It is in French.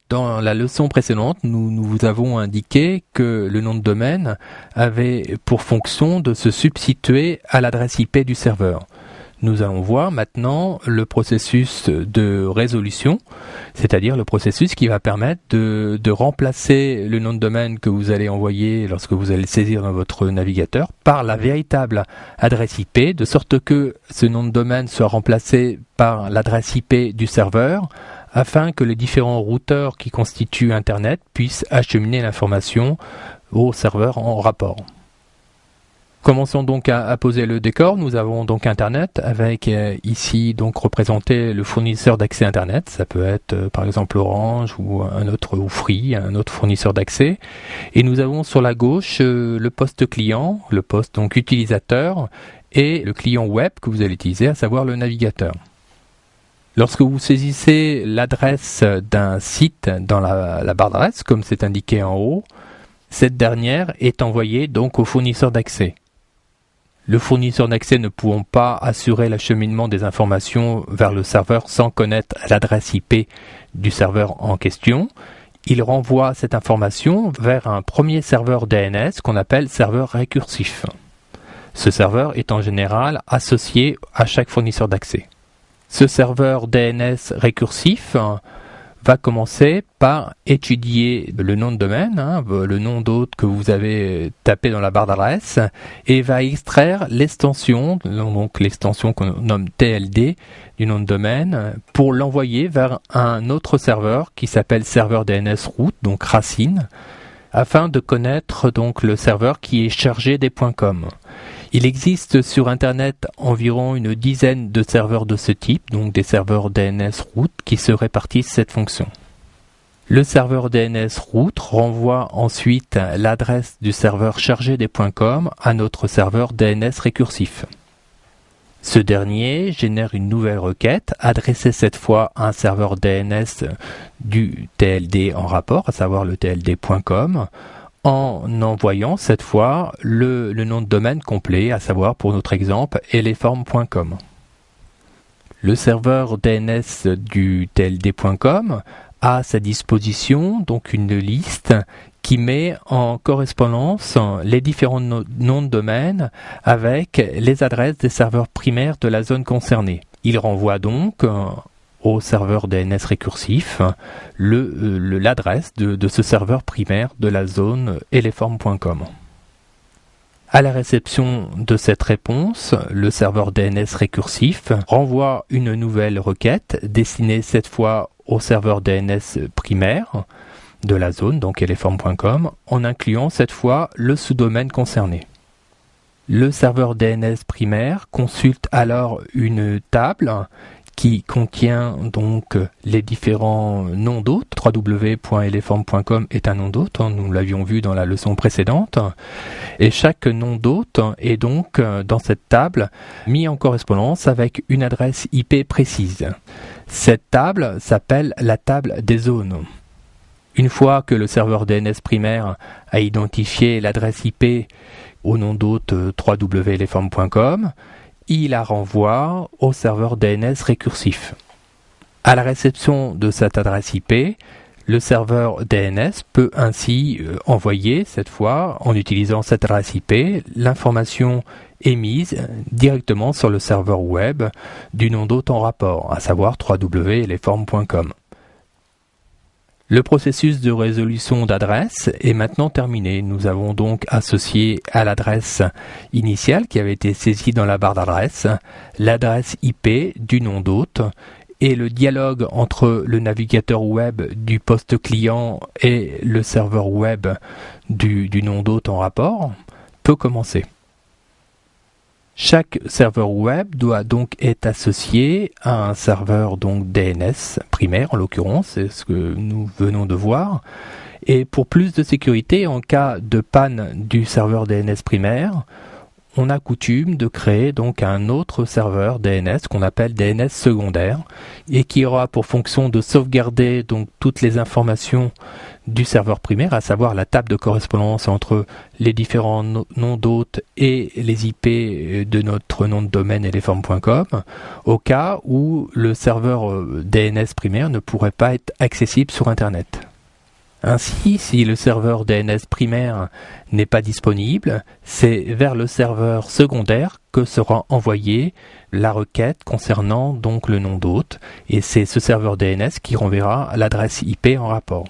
Dans la leçon précédente, nous vous avons indiqué que le nom de domaine avait pour fonction de se substituer à l'adresse IP du serveur. Nous allons voir maintenant le processus de résolution, c'est-à-dire le processus qui va permettre de remplacer le nom de domaine que vous allez envoyer lorsque vous allez le saisir dans votre navigateur par la véritable adresse IP, de sorte que ce nom de domaine soit remplacé par l'adresse IP du serveur, afin que les différents routeurs qui constituent Internet puissent acheminer l'information au serveur en rapport. Commençons donc à poser le décor. Nous avons donc Internet avec ici donc représenté le fournisseur d'accès Internet. Ça peut être par exemple Orange ou Free, un autre fournisseur d'accès. Et nous avons sur la gauche le poste client, le poste donc utilisateur et le client web que vous allez utiliser, à savoir le navigateur. Lorsque vous saisissez l'adresse d'un site dans la barre d'adresse, comme c'est indiqué en haut, cette dernière est envoyée donc au fournisseur d'accès. Le fournisseur d'accès ne pouvant pas assurer l'acheminement des informations vers le serveur sans connaître l'adresse IP du serveur en question, il renvoie cette information vers un premier serveur DNS qu'on appelle serveur récursif. Ce serveur est en général associé à chaque fournisseur d'accès. Ce serveur DNS récursif va commencer par étudier le nom de domaine, le nom d'hôte que vous avez tapé dans la barre d'adresse, et va extraire l'extension, donc l'extension qu'on nomme TLD du nom de domaine, pour l'envoyer vers un autre serveur qui s'appelle serveur DNS root, donc racine, afin de connaître donc le serveur qui est chargé des .com. Il existe sur Internet environ une dizaine de serveurs de ce type, donc des serveurs DNS root, qui se répartissent cette fonction. Le serveur DNS root renvoie ensuite l'adresse du serveur chargé des .com à notre serveur DNS récursif. Ce dernier génère une nouvelle requête adressée cette fois à un serveur DNS du TLD en rapport, à savoir le TLD.com, en envoyant cette fois le nom de domaine complet, à savoir pour notre exemple eleform.com. Le serveur DNS du TLD.com a à sa disposition donc une liste qui met en correspondance les différents noms de domaine avec les adresses des serveurs primaires de la zone concernée. Il renvoie donc au serveur DNS récursif l'adresse de ce serveur primaire de la zone eleform.com. À la réception de cette réponse, le serveur DNS récursif renvoie une nouvelle requête destinée cette fois au serveur DNS primaire de la zone, donc eleform.com, en incluant cette fois le sous-domaine concerné. Le serveur DNS primaire consulte alors une table qui contient donc les différents noms d'hôtes. www.eleform.com est un nom d'hôte, nous l'avions vu dans la leçon précédente. Et chaque nom d'hôte est donc dans cette table mis en correspondance avec une adresse IP précise. Cette table s'appelle la table des zones. Une fois que le serveur DNS primaire a identifié l'adresse IP au nom d'hôte www.eleform.com, il la renvoie au serveur DNS récursif. À la réception de cette adresse IP, le serveur DNS peut ainsi envoyer, cette fois, en utilisant cette adresse IP, l'information émise directement sur le serveur web du nom d'hôte en rapport, à savoir www.eleform.com. Le processus de résolution d'adresse est maintenant terminé. Nous avons donc associé à l'adresse initiale qui avait été saisie dans la barre d'adresse l'adresse IP du nom d'hôte et le dialogue entre le navigateur web du poste client et le serveur web du nom d'hôte en rapport peut commencer. Chaque serveur web doit donc être associé à un serveur donc DNS primaire en l'occurrence, c'est ce que nous venons de voir. Et pour plus de sécurité, en cas de panne du serveur DNS primaire, on a coutume de créer donc un autre serveur DNS qu'on appelle DNS secondaire et qui aura pour fonction de sauvegarder donc toutes les informations du serveur primaire, à savoir la table de correspondance entre les différents noms d'hôtes et les IP de notre nom de domaine éléform.com, au cas où le serveur DNS primaire ne pourrait pas être accessible sur Internet. Ainsi, si le serveur DNS primaire n'est pas disponible, c'est vers le serveur secondaire que sera envoyée la requête concernant donc le nom d'hôte, et c'est ce serveur DNS qui renverra l'adresse IP en rapport.